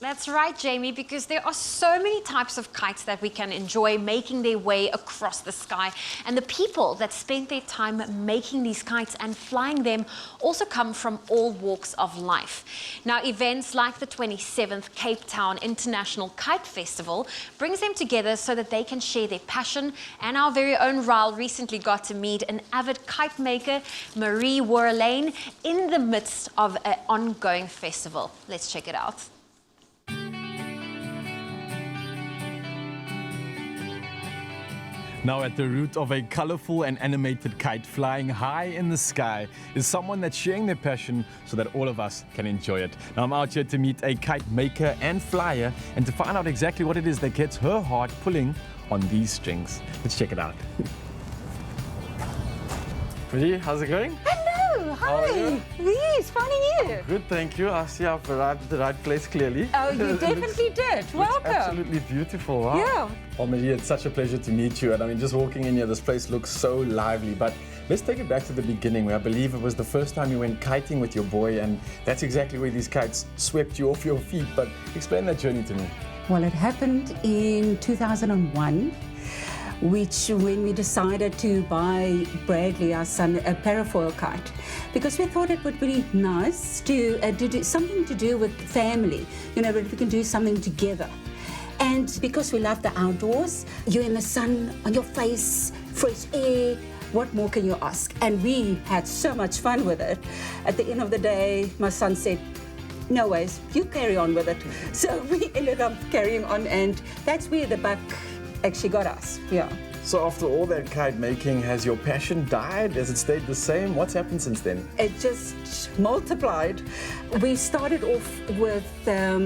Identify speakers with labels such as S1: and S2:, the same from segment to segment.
S1: That's right, Jamie, because there are so many types of kites that we can enjoy making their way across the sky. And the people that spend their time making these kites and flying them also come from all walks of life. Now, events like the 27th Cape Town International Kite Festival brings them together so that they can share their passion. And our very own Ryle recently got to meet an avid kite maker, Mari Ware-Lane, in the midst of an ongoing festival. Let's check it out.
S2: Now at the root of a colorful and animated kite flying high in the sky is someone that's sharing their passion so that all of us can enjoy it. Now I'm out here to meet a kite maker and flyer and to find out exactly what it is that gets her heart pulling on these strings. Let's check it out. Mari, how's it going?
S3: Hello, hi. Yes, finding you.
S2: Good, thank you. I see I've arrived at the right place clearly.
S3: Oh, you definitely did. Welcome.
S2: Absolutely beautiful. Wow.
S3: Yeah.
S2: Oh, Mari, it's such a pleasure to meet you. And I mean, just walking in here, this place looks so lively. But let's take it back to the beginning, where I believe it was the first time you went kiting with your boy, and that's exactly where these kites swept you off your feet. But explain that journey to me.
S3: Well, it happened in 2001. When we decided to buy Bradley, our son, a parafoil kite, because we thought it would be nice to do something to do with family, you know, that we can do something together. And because we love the outdoors, you're in the sun, on your face, fresh air, what more can you ask? And we had so much fun with it. At the end of the day, my son said, no ways, you carry on with it. So we ended up carrying on, and that's where the buck actually got us, yeah.
S2: So after all that kite making, has your passion died? Has it stayed the same? What's happened since then?
S3: It just multiplied. We started off with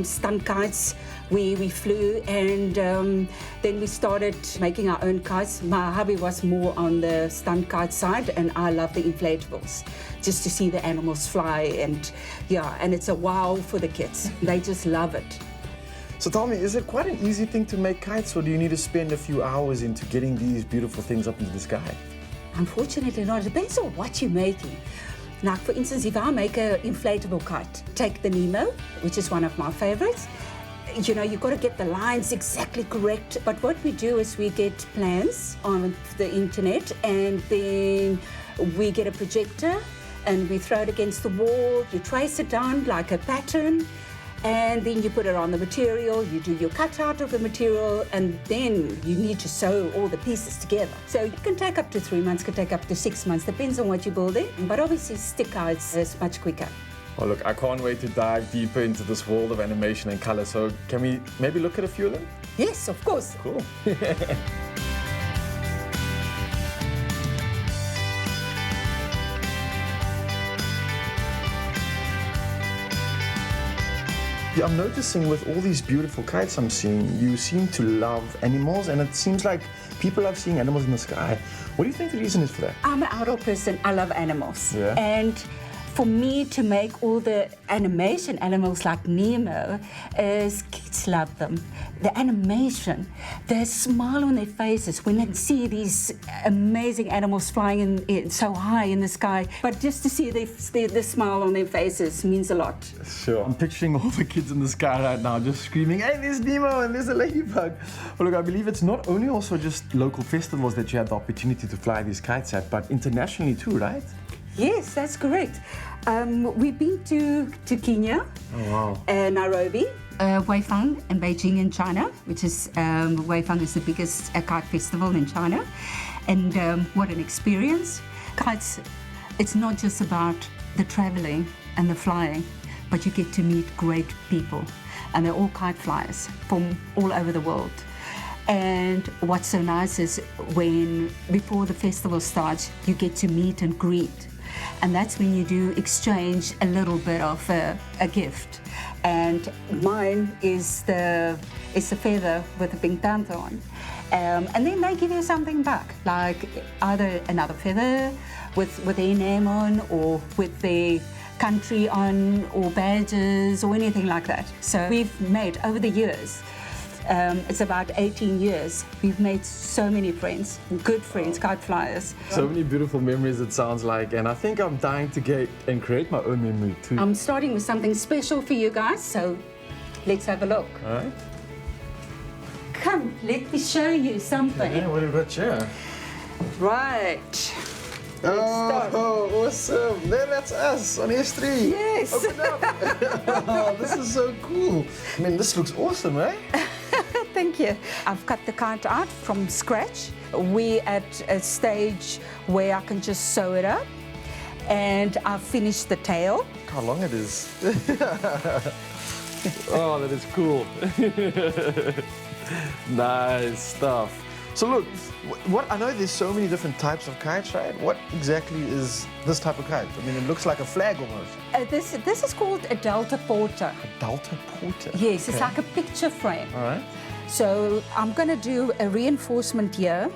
S3: stunt kites where we flew, and then we started making our own kites. My hubby was more on the stunt kite side, and I love the inflatables, just to see the animals fly, and yeah, and it's a wow for the kids. They just love it.
S2: So tell me, is it quite an easy thing to make kites, or do you need to spend a few hours into getting these beautiful things up into the sky?
S3: Unfortunately not. It depends on what you're making. Like, for instance, if I make an inflatable kite, take the Nemo, which is one of my favorites. You know, you've got to get the lines exactly correct. But what we do is we get plans on the internet, and then we get a projector and we throw it against the wall. You trace it down like a pattern, and then you put it on the material, you do your cutout of the material, and then you need to sew all the pieces together. So it can take up to 3 months, can take up to 6 months, depends on what you're building. But obviously stick kites is much quicker.
S2: Well, look, I can't wait to dive deeper into this world of animation and color. So can we maybe look at a few of them?
S3: Yes, of course.
S2: Cool. I'm noticing with all these beautiful kites I'm seeing, you seem to love animals, and it seems like people love seeing animals in the sky. What do you think the reason is for that?
S3: I'm an outdoor person. I love animals.
S2: Yeah.
S3: And for me to make all the animation animals like Nemo, is kids love them. The animation, the smile on their faces when they see these amazing animals flying in so high in the sky. But just to see the smile on their faces means a lot.
S2: Sure. I'm picturing all the kids in the sky right now just screaming, hey, there's Nemo and there's a ladybug. Well, look, I believe it's not only also just local festivals that you have the opportunity to fly these kites at, but internationally too, right?
S3: Yes, that's correct. We've been to Kenya, Nairobi, Weifang and Beijing in China, which is, Weifang is the biggest kite festival in China. And what an experience. Kites, it's not just about the traveling and the flying, but you get to meet great people. And they're all kite flyers from all over the world. And what's so nice is when, before the festival starts, you get to meet and greet. And that's when you do exchange a little bit of a gift. And mine is the feather with the pink panther on. And then they give you something back, like either another feather with their name on, or with their country on, or badges, or anything like that. So we've made, over the years, it's about 18 years. We've made so many friends, good friends, kite flyers.
S2: So many beautiful memories, it sounds like, and I think I'm dying to get and create my own memory too.
S3: I'm starting with something special for you guys, so let's have a look.
S2: All right.
S3: Come, let me show you something.
S2: Yeah, what have we got here?
S3: Right.
S2: Oh, awesome. There, that's us on S3.
S3: Yes.
S2: Open up. Oh, this is so cool. I mean, this looks awesome, eh?
S3: Thank you. I've cut the kite out from scratch. We're at a stage where I can just sew it up, and I've finished the tail.
S2: Look how long it is. Oh, that is cool. Nice stuff. So look, what I know there's so many different types of kites, right? What exactly is this type of kite? I mean, it looks like a flag almost.
S3: This is called a Delta Porter.
S2: A Delta Porter.
S3: Yes, it's
S2: Okay.
S3: like a picture frame.
S2: All right.
S3: So I'm going to do a reinforcement here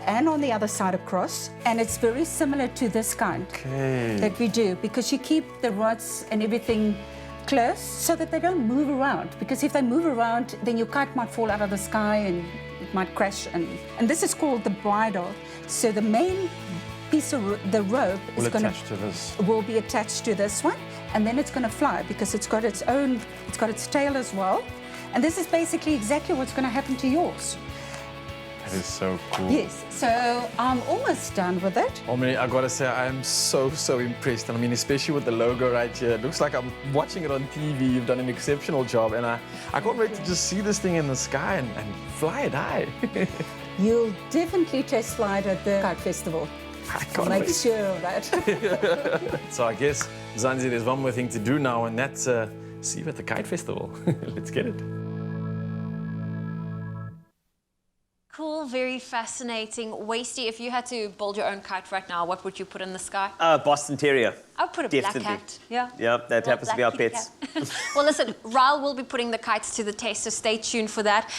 S3: and on the other side across, and it's very similar to this kind
S2: Okay.
S3: that we do, because you keep the rods and everything close so that they don't move around, because if they move around, then your kite might fall out of the sky and it might crash. And this is called the bridle. So the main piece of the rope
S2: Will
S3: is going
S2: attach to this.
S3: will be attached to this one, and then it's going to fly because it's got its tail as well. And this is basically exactly what's going to happen to yours.
S2: That is so cool.
S3: Yes, so I'm almost done with it.
S2: I mean, I gotta say, I'm so impressed. And I mean, especially with the logo right here. It looks like I'm watching it on TV. You've done an exceptional job. And I can't wait to just see this thing in the sky and fly it high.
S3: You'll definitely test fly it at the Kite Festival.
S2: I can't
S3: Make
S2: wait.
S3: sure of that.
S2: So I guess, Zanzi, there's one more thing to do now, and that's see you at the Kite Festival. Let's get it.
S1: Cool, very fascinating. Wasty, if you had to build your own kite right now, what would you put in the sky?
S4: Boston Terrier.
S1: I would put a
S4: Definitely.
S1: black cat. Yeah.
S4: Yep, that
S1: Or
S4: happens to be our
S1: black kitty
S4: pets.
S1: cat. Well, listen, Ryle will be putting the kites to the test, so stay tuned for that.